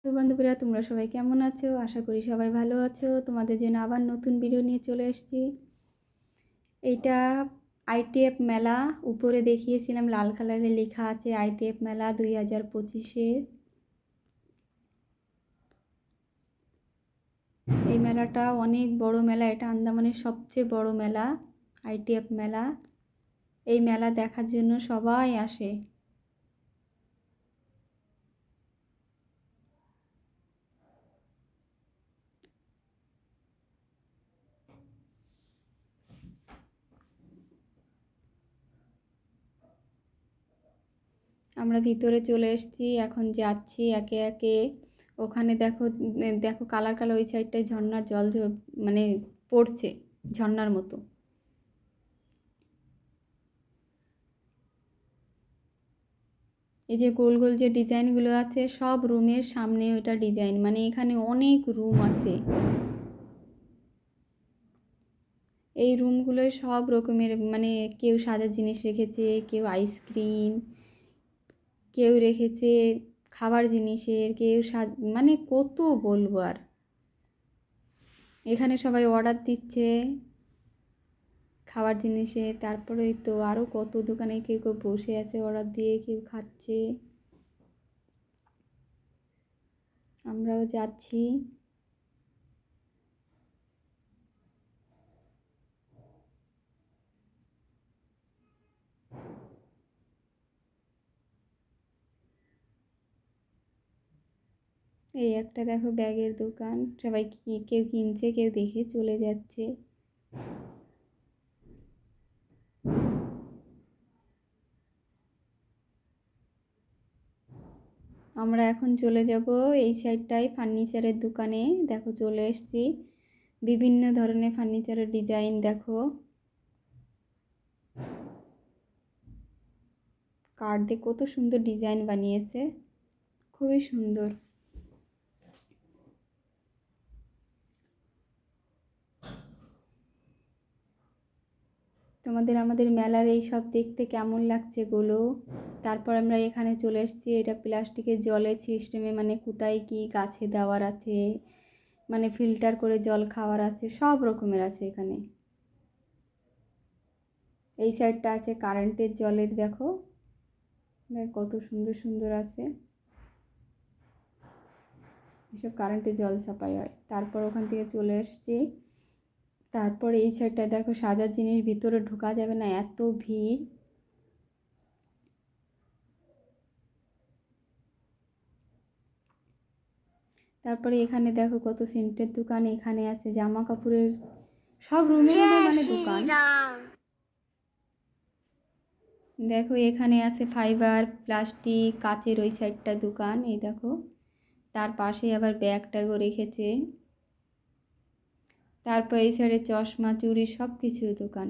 তো বন্ধুরা, তোমরা সবাই কেমন আছো? আশা করি সবাই ভালো আছো। তোমাদের জন্য আবার নতুন ভিডিও নিয়ে চলে এসেছি। এইটা আইটিএফ মেলা, উপরে দেখিয়েছিলাম লাল কালারে লেখা আছে আইটিএফ মেলা 2025-এর। এই মেলাটা অনেক বড় মেলা, এটা আন্দামানের সবচেয়ে বড় মেলা আইটিএফ মেলা। এই মেলা দেখার জন্য সবাই আসে। আমরা ভিতরে চলে এসেছি, এখন যাচ্ছি একে একে। ওখানে দেখো দেখো কালার কালার ওই সাইডটায় ঝর্ণার জল মানে পড়ছে ঝর্ণার মতো। এই যে গোল গোল যে ডিজাইনগুলো আছে সব রুমের সামনে ওইটা ডিজাইন, মানে এখানে অনেক রুম আছে। এই রুমগুলোয় সব রকমের মানে কেউ সাজার জিনিস রেখেছে, কেউ আইসক্রিম, কেউ রেখেছে খাবার জিনিসের, কেউ মানে কত বলবো আর। এখানে সবাই অর্ডার দিচ্ছে খাবার জিনিসের। তারপরে তো আরও কত দোকানে কেউ কেউ বসে আছে অর্ডার দিয়ে, কেউ খাচ্ছে। আমরাও যাচ্ছি। এই একটা দেখো ব্যাগের দোকান, সবাই কেউ কিনছে, কেউ দেখে চলে যাচ্ছে। আমরা এখন চলে যাব এই সাইডটায় ফার্নিচারের দোকানে। দেখো চলে এসেছি, বিভিন্ন ধরনের ফার্নিচারের ডিজাইন দেখো, কাঠ দিয়ে কত সুন্দর ডিজাইন বানিয়েছে, খুবই সুন্দর। তোমাদের আমাদের মেলার এই সব দেখতে কেমন লাগছে বলো। তারপর আমরা এখানে চলে এসেছি, এটা প্লাস্টিকের জলের সিস্টেমে, মানে কোথায় কি গাছে দেওয়ার আছে, মানে ফিল্টার করে জল খাওয়ার আছে, সব রকমের আছে এখানে। এই সাইডটা আছে কারেন্টের জলের, দেখো কত সুন্দর সুন্দর আছে, এসব কারেন্টের জল সাপ্লাই হয়। তারপর ওখান থেকে চলে এসেছি। তারপর এই সাইডটা দেখো সাজার জিনিস, ভিতরে ঢোকা যাবে না, এত ভিড়। তারপরে এখানে দেখো কত সেন্টের দোকান, এখানে আছে জামা কাপড়ের, সব রুমে রুমে মানে দোকান। দেখো এখানে আছে ফাইবার, প্লাস্টিক, কাচের ওই সাইডটা দোকান, এই দেখো। তার পাশে আবার ব্যাগ ট্যাগও রেখেছে। তারপর এই সাইডে চশমা, চুড়ি, সব কিছু দোকান।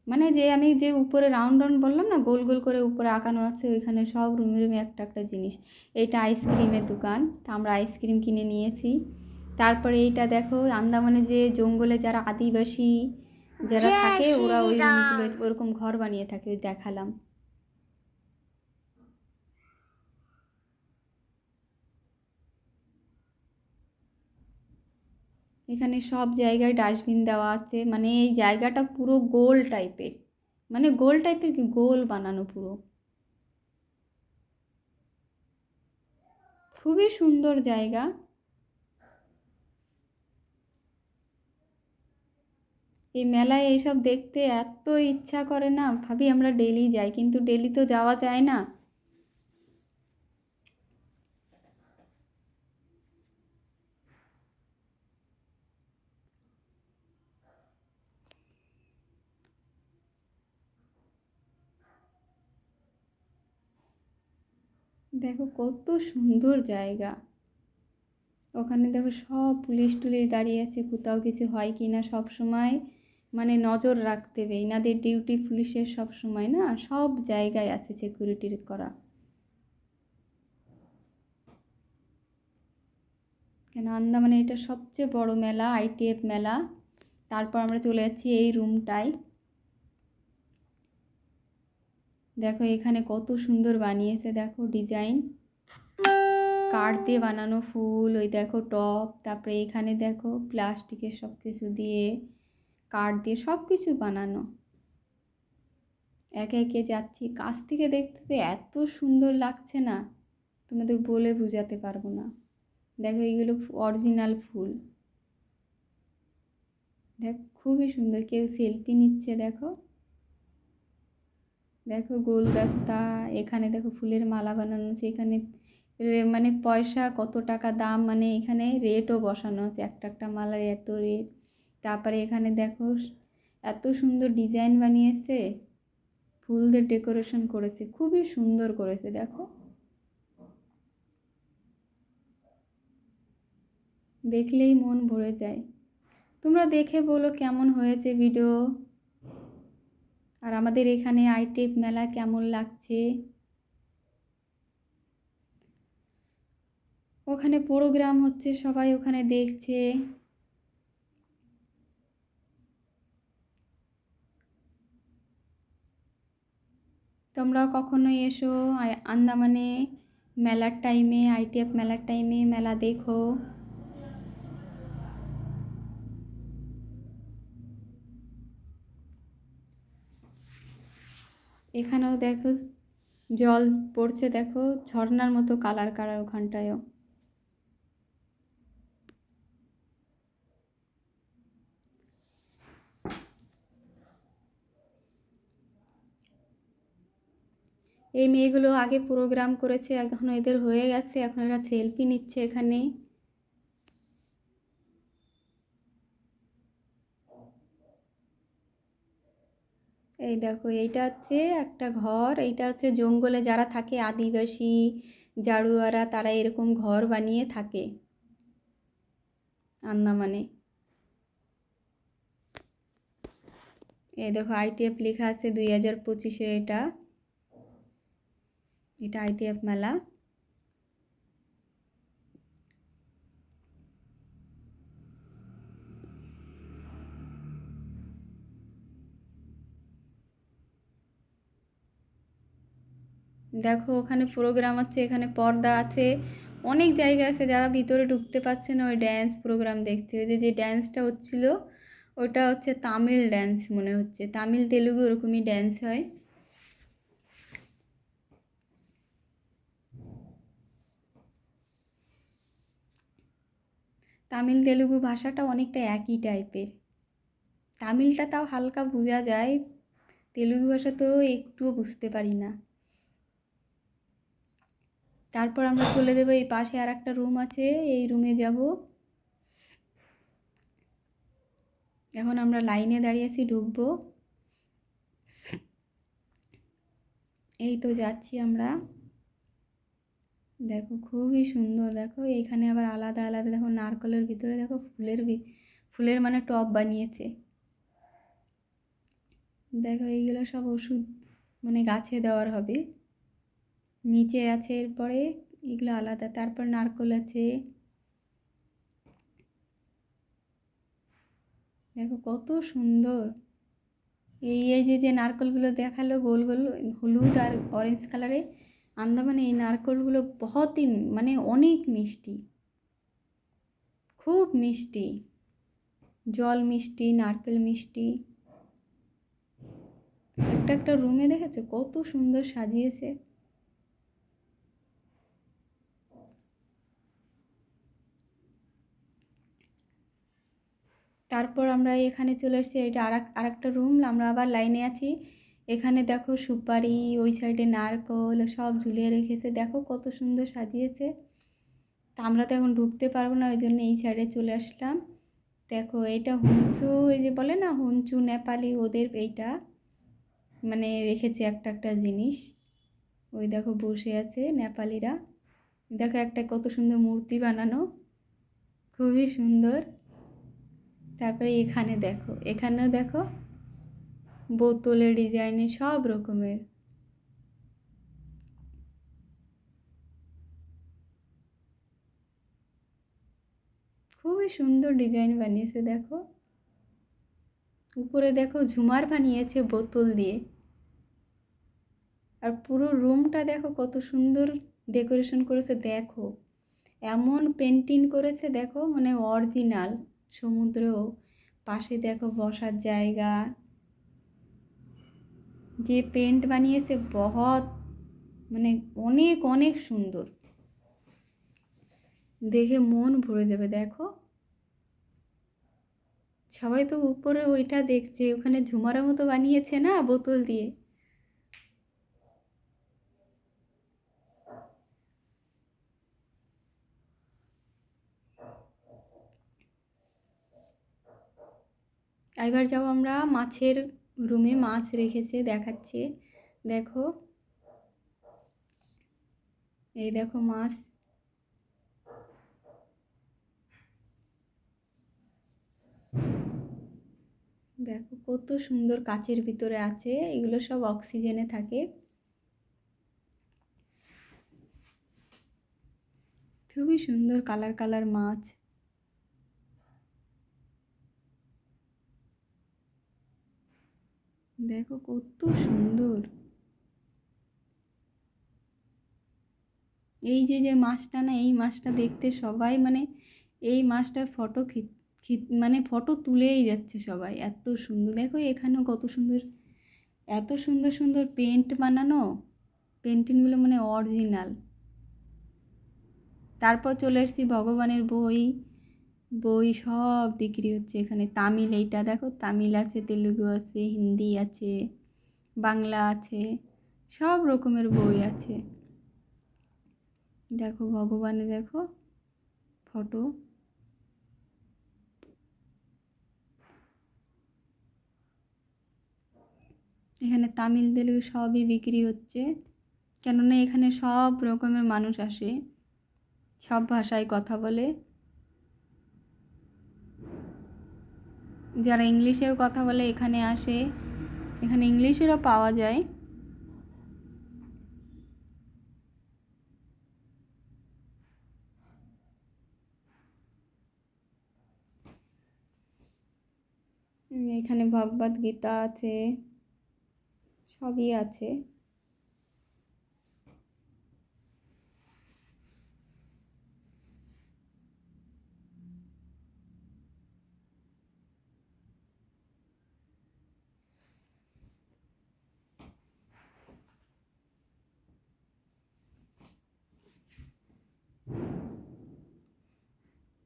মানে যে আমি যে উপরে রাউন্ড রাউন্ড বললাম না, গোল গোল করে উপরে আঁকানো আছে, ওইখানে সব রুমে রুমে একটা একটা জিনিস। এইটা আইসক্রিমের দোকান, তা আমরা আইসক্রিম কিনে নিয়েছি। তারপরে এইটা দেখো আন্দামানে যে জঙ্গলে যারা আদিবাসী যারা থাকে, ওরা ওই রুমগুলো ওরকম ঘর বানিয়ে থাকে, ওই দেখালাম। এখানে সব জায়গায় ডাস্টবিন দেওয়া আছে, মানে এই জায়গাটা পুরো গোল টাইপের, মানে গোল টাইপের কি গোল বানানো পুরো, খুবই সুন্দর জায়গা। এই মেলায় এইসব দেখতে এত ইচ্ছা করে না, ভাবি আমরা ডেলি যাই, কিন্তু ডেলি তো যাওয়া যায় না। দেখো কত সুন্দর জায়গা। ওখানে দেখো সব পুলিশ টুলিশ দাঁড়িয়ে আছে, কোথাও কিছু হয় কি না সব সময় মানে নজর রাখতে হবে, এনাদের ডিউটি পুলিশের সব সময় না, সব জায়গায় আছে সিকিউরিটি করা। কেন আন্দামানে এটা সবচেয়ে বড় মেলা আইটিএফ মেলা। তারপর আমরা চলে যাচ্ছি এই রুমটায়। দেখো এখানে কত সুন্দর বানিয়েছে, দেখো ডিজাইন। কাঠ দিয়ে বানানো ফুল, ওই দেখো টব, তারপরে এখানে দেখো প্লাস্টিকের সব কিছু দিয়ে, কাঠ দিয়ে সব কিছু বানানো। একে একে যাচ্ছি, কাছ থেকে দেখতে তো এত সুন্দর লাগছে না, তোমাদের বলে বোঝাতে পারবো না। দেখো এইগুলো অরিজিনাল ফুল, দেখ খুবই সুন্দর। কেউ সেলফি নিচ্ছে দেখো, দেখো গোলদাস্তা, এখানে দেখো ফুলের মালা বানানো আছে। এখানে মানে পয়সা কত টাকা দাম, মানে এখানে রেটও বসানো আছে, একটা একটা মালার এত রেট। তারপরে এখানে দেখো এত সুন্দর ডিজাইন বানিয়েছে, ফুল দিয়ে ডেকোরেশন করেছে, খুবই সুন্দর করেছে দেখো, দেখলেই মন ভরে যায়। তোমরা দেখে বলো কেমন হয়েছে ভিডিও, আর আমাদের এখানে আইটেক মেলা কেমন লাগছে। ওখানে প্রোগ্রাম হচ্ছে, সবাই ওখানে দেখছে। তোমরাও কখনো এসো আন্দামানে মেলার টাইমে, আইটিএফ মেলার টাইমে মেলা দেখো। এখানেও দেখো জল পড়ছে, দেখো ঝর্ণার মতো কালার কালার ওখানটায়ও। এই মেয়েগুলো আগে প্রোগ্রাম করেছে, এখন এদের হয়ে গেছে, এখন এরা সেলফি নিচ্ছে এখানে। এই দেখো এইটা হচ্ছে একটা ঘর, এইটা হচ্ছে জঙ্গলে যারা থাকে আদিবাসী জাড়ুয়ারা, তারা এরকম ঘর বানিয়ে থাকে আন্দামানে। এই দেখো আইটিএফ লেখা আছে 2025-এর, এটা এটা আইটিএফ মেলা। দেখো ওখানে প্রোগ্রাম হচ্ছে, এখানে পর্দা আছে, অনেক জায়গা আছে, যারা ভিতরে ঢুকতে পারছে না ওই ড্যান্স প্রোগ্রাম দেখতে। ওই যে ড্যান্সটা হচ্ছিল ওটা হচ্ছে তামিল ড্যান্স মনে হচ্ছে, তামিল তেলুগু ওরকমই ড্যান্স হয়। তামিল তেলুগু ভাষাটা অনেকটা একই টাইপের, তামিলটা তাও হালকা বোঝা যায়, তেলুগু ভাষা তো একটুও বুঝতে পারি না। তারপর আমরা চলে দেবো, এই পাশে আর একটা রুম আছে, এই রুমে যাব। এখন আমরা লাইনে দাঁড়িয়ে আছি, ঢুকবো। এই তো যাচ্ছি আমরা। দেখো খুবই সুন্দর, দেখো এইখানে আবার আলাদা আলাদা, দেখো নারকেলের ভিতরে দেখো ফুলের মানে টব বানিয়েছে। দেখো এইগুলো সব ওষুধ, মানে গাছে দেওয়ার হবে। নিচে আছে, এরপরে এগুলো আলাদা, তারপর নারকেল আছে। দেখো কত সুন্দর। এই এই যে যে নারকেলগুলো দেখালো গোল গোল হলুদ আর অরেঞ্জ কালারে, আন্দামানে এই নারকেলগুলো বহুতই মানে অনেক মিষ্টি, খুব মিষ্টি, জল মিষ্টি, নারকেল মিষ্টি। একটা একটা রুমে দেখেছো কত সুন্দর সাজিয়েছে। তারপর আমরা এখানে চলে এসেছি, এটা আর একটা রুম, আমরা আবার লাইনে আছি। এখানে দেখো সুপারি, ওই সাইডে নারকেল সব ঝুলিয়ে রেখেছে, দেখো কত সুন্দর সাজিয়েছে। তা আমরা তো এখন ঢুকতে পারবো না, ওই জন্য এই সাইডে চলে আসলাম। দেখো এটা হুনচু, এই যে বলে না হুনচু নেপালি, ওদের এইটা মানে রেখেছে একটা একটা জিনিস। ওই দেখো বসে আছে নেপালিরা, দেখো একটা কত সুন্দর মূর্তি বানানো, খুবই সুন্দর। তারপরে এখানে দেখো, এখানেও দেখো বোতলের ডিজাইনে সব রকমের, খুবই সুন্দর ডিজাইন বানিয়েছে। দেখো উপরে দেখো ঝুমার বানিয়েছে বোতল দিয়ে, আর পুরো রুমটা দেখো কত সুন্দর ডেকোরেশন করেছে। দেখো এমন পেন্টিং করেছে দেখো, মানে অরিজিনাল সমুদ্র, পাশে দেখো বসার জায়গা। যে পেন্ট বানিয়েছে বহুত, মানে অনেক অনেক সুন্দর, দেখে মন ভরে যাবে। দেখো সবাই তো উপরে ওইটা দেখছে, ওখানে ঝুমারের মতো বানিয়েছে না বোতল দিয়ে। এবার যাও আমরা মাছের রুমে, মাছ রেখেছে দেখাচ্ছে। দেখো, এই দেখো মাছ। দেখো কত সুন্দর কাচের ভিতরে আছে, এগুলো সব অক্সিজেনে থাকে। খুবই সুন্দর কালার কালার মাছ। দেখো কত সুন্দর। এই যে যে মাছটা না, এই মাছটা দেখতে সবাই মানে এই মাছটার ফটো মানে ফটো তুলেই যাচ্ছে সবাই, এত সুন্দর। দেখো এখানেও কত সুন্দর, এত সুন্দর সুন্দর পেন্ট বানানো, পেন্টিংগুলো মানে অরিজিনাল। তারপর চলে এসেছি ভগবানের বই, বই সব বিক্রি হচ্ছে এখানে। তামিল, এইটা দেখো তামিল আছে, তেলুগু আছে, হিন্দি আছে, বাংলা আছে, সব রকমের বই আছে। দেখো ভগবানের দেখো ফটো। এখানে তামিল তেলুগু সবই বিক্রি হচ্ছে, কেননা এখানে সব রকমের মানুষ আসে, সব ভাষায় কথা বলে। যারা ইংলিশেও কথা বলে এখানে আসে, এখানে ইংলিশেরও পাওয়া যায়। এখানে ভগবদ গীতা আছে, সবই আছে।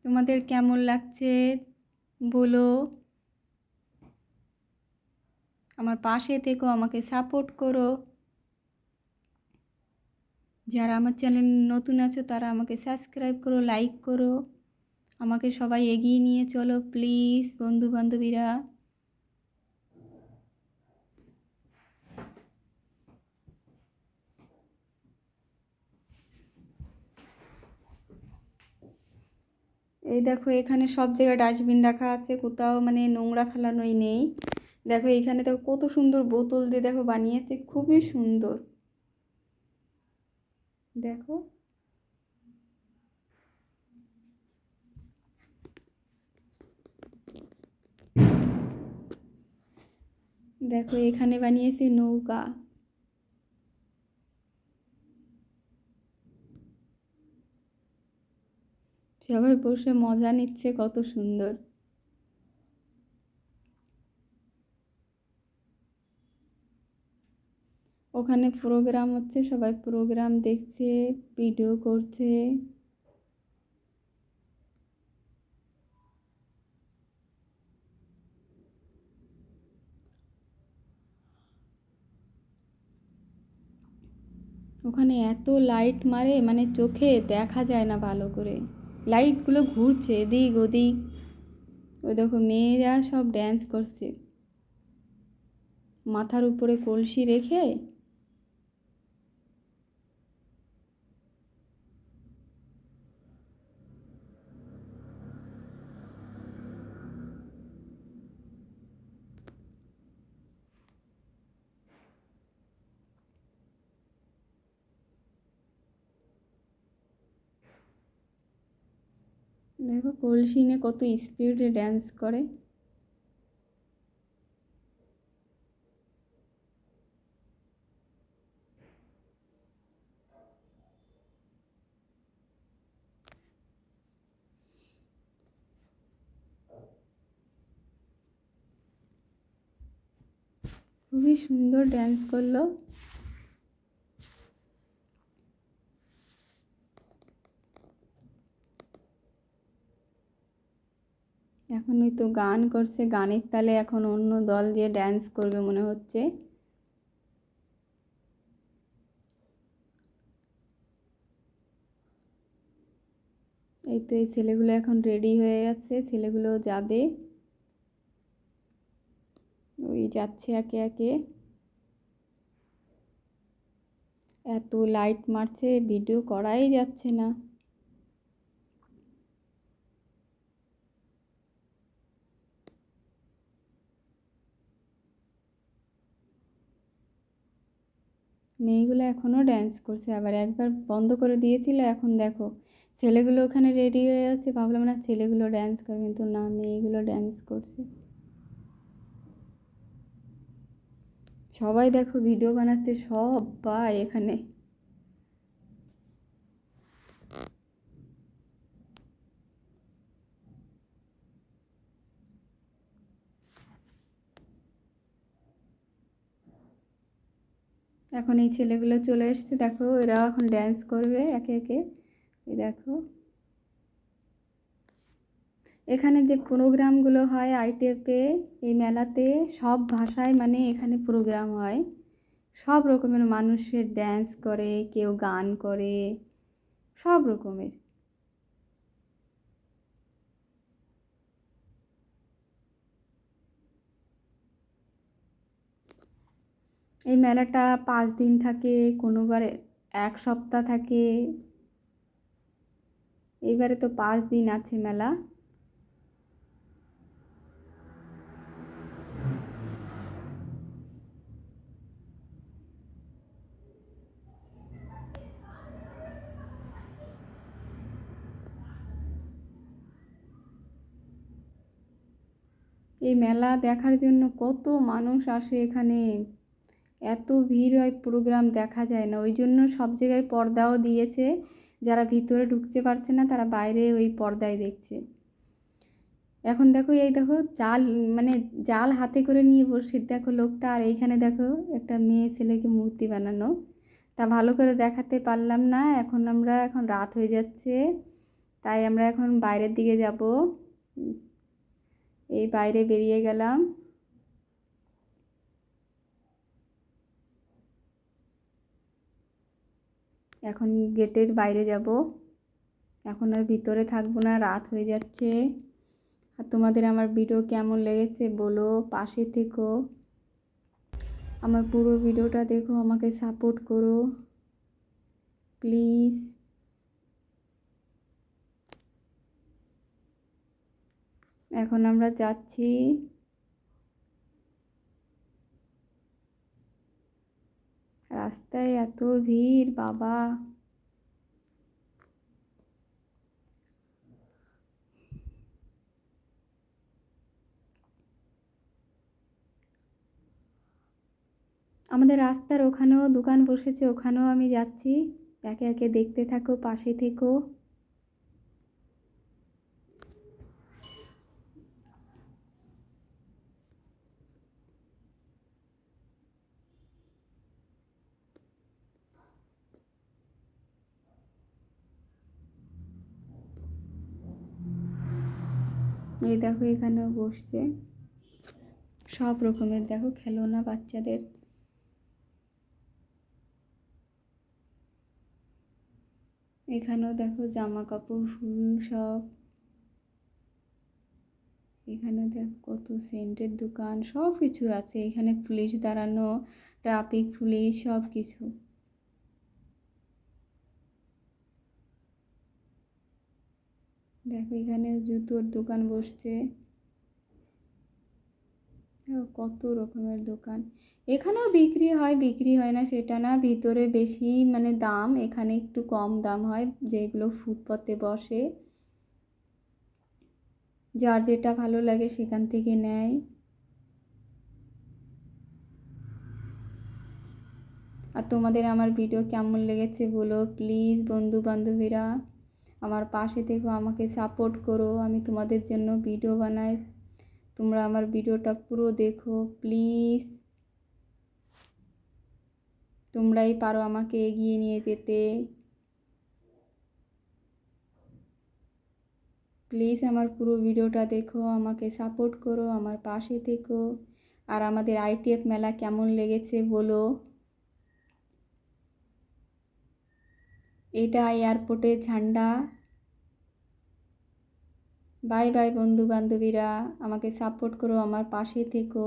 তোমাদের কেমন লাগছে বলো, আমার পাশে থেকো, আমাকে সাপোর্ট করো। যারা আমার চ্যানেল নতুন আছো তারা আমাকে সাবস্ক্রাইব করো, লাইক করো, আমাকে সবাই এগিয়ে নিয়ে চলো প্লিজ বন্ধু বান্ধবীরা। এই দেখো এখানে সব জায়গায় ডাস্টবিন রাখা আছে, কোথাও মানে নোংরা ফেলানোই নেই। দেখো এখানে দেখো কত সুন্দর বোতল দিয়ে দেখো বানিয়েছে, খুবই সুন্দর। দেখো দেখো এখানে বানিয়েছে নৌকা। সবাই বসে মজা নিচ্ছে, কত সুন্দর। ওখানে প্রোগ্রাম হচ্ছে, সবাই প্রোগ্রাম দেখছে, ভিডিও করছে। ওখানে এত লাইট মারে মানে চোখে দেখা যায় না ভালো করে, লাইটগুলো ঘুরছে এদিক ওদিক। ওই দেখো মেয়েরা সব ড্যান্স করছে, মাথার উপরে কলসি রেখে। দেখো কলসি নিয়ে কত স্পিডে ড্যান্স করে। খুবই সুন্দর ড্যান্স করলো। এখন ওই তো গান করছে, গানের তালে এখন অন্য দল যে ড্যান্স করবে মনে হচ্ছে। এই তো এই ছেলেগুলো এখন রেডি হয়ে যাচ্ছে, ছেলেগুলো যাবে, ওই যাচ্ছে একে একে। এত লাইট মারছে ভিডিও করাই যাচ্ছে না। মেয়েগুলো এখনও ড্যান্স করছে, আবার একবার বন্ধ করে দিয়েছিল, এখন দেখো ছেলেগুলো ওখানে রেডি হয়ে যাচ্ছে, ভাবলাম না ছেলেগুলো ড্যান্স করে, কিন্তু না, মেয়েগুলো ড্যান্স করছে। সবাই দেখো ভিডিও বানাচ্ছে, সবাই এখানে। এখন এই ছেলেগুলো চলে এসছে, দেখো এরা এখন ড্যান্স করবে একে একে। এই দেখো এখানে যে প্রোগ্রামগুলো হয় আইটেপে, এই মেলাতে সব ভাষায় মানে এখানে প্রোগ্রাম হয়, সব রকমের মানুষের ড্যান্স করে, কেউ গান করে, সব রকমের। এই মেলাটা 5 দিন থাকে, কোনোবার 1 সপ্তাহ থাকে, এইবারে তো 5 দিন আছে মেলা। এই মেলা দেখার জন্য কত মানুষ আসে এখানে, এত ভিড় হয়, প্রোগ্রাম দেখা যায় না, ওই জন্য সব জায়গায় পর্দাও দিয়েছে, যারা ভিতরে ঢুকতে পারছে না তারা বাইরে ওই পর্দায় দেখছে। এখন দেখো এই দেখো জাল, মানে জাল হাতে করে নিয়ে বসে দেখো লোকটা, আর এইখানে দেখো একটা মেয়ে ছেলেকে মূর্তি বানানো, তা ভালো করে দেখাতে পারলাম না, এখন রাত হয়ে যাচ্ছে, তাই আমরা এখন বাইরের দিকে যাব। এই বাইরে বেরিয়ে গেলাম। এখন গেটের বাইরে যাব, এখন আর ভিতরে থাকবো না, রাত হয়ে যাচ্ছে। আর তোমাদের আমার ভিডিও কেমন লেগেছে বলো, পাশে থেকো, আমার পুরো ভিডিওটা দেখো, আমাকে সাপোর্ট করো প্লিজ। এখন আমরা যাচ্ছি, রাস্তায় এত ভিড় বাবা। আমাদের রাস্তার ওখানেও দোকান বসেছে, ওখানেও আমি যাচ্ছি, একে একে দেখতে থাকো, পাশে থেকো। এই দেখো এখানেও বসছে, সব রকমের দেখো খেলনা বাচ্চাদের। এখানেও দেখো জামা কাপড়, ফুল সব। এখানে দেখো কত সেন্টের দোকান, সব কিছু আছে এখানে, পুলিশ দাঁড়ানো, ট্রাফিক পুলিশ, সব কিছু। দেখো এখানে জুতোর দোকান বসছে, কত রকমের দোকান। এখানেও বিক্রি হয়, বিক্রি হয় না সেটা না, ভিতরে বেশি মানে দাম, এখানে একটু কম দাম হয়, যেগুলো ফুটপাতে বসে, যার যেটা ভালো লাগে সেখান থেকে নেয়। আর তোমাদের আমার ভিডিও কেমন লেগেছে বলো প্লিজ বন্ধু বান্ধবীরা, আমার পাশে থেকো, আমাকে সাপোর্ট করো, আমি তোমাদের জন্য ভিডিও বানাই, তোমরা আমার ভিডিওটা পুরো দেখো প্লিজ। তোমরাই পারো আমাকে এগিয়ে নিয়ে যেতে। প্লিজ আমার পুরো ভিডিওটা দেখো, আমাকে সাপোর্ট করো, আমার পাশে থেকো। আর আমাদের আইটিএফ মেলা কেমন লেগেছে বলো। এটা এয়ারপোর্টের ঝান্ডা। বাই বাই বন্ধু বান্ধবীরা, আমাকে সাপোর্ট করো, আমার পাশে থেকো।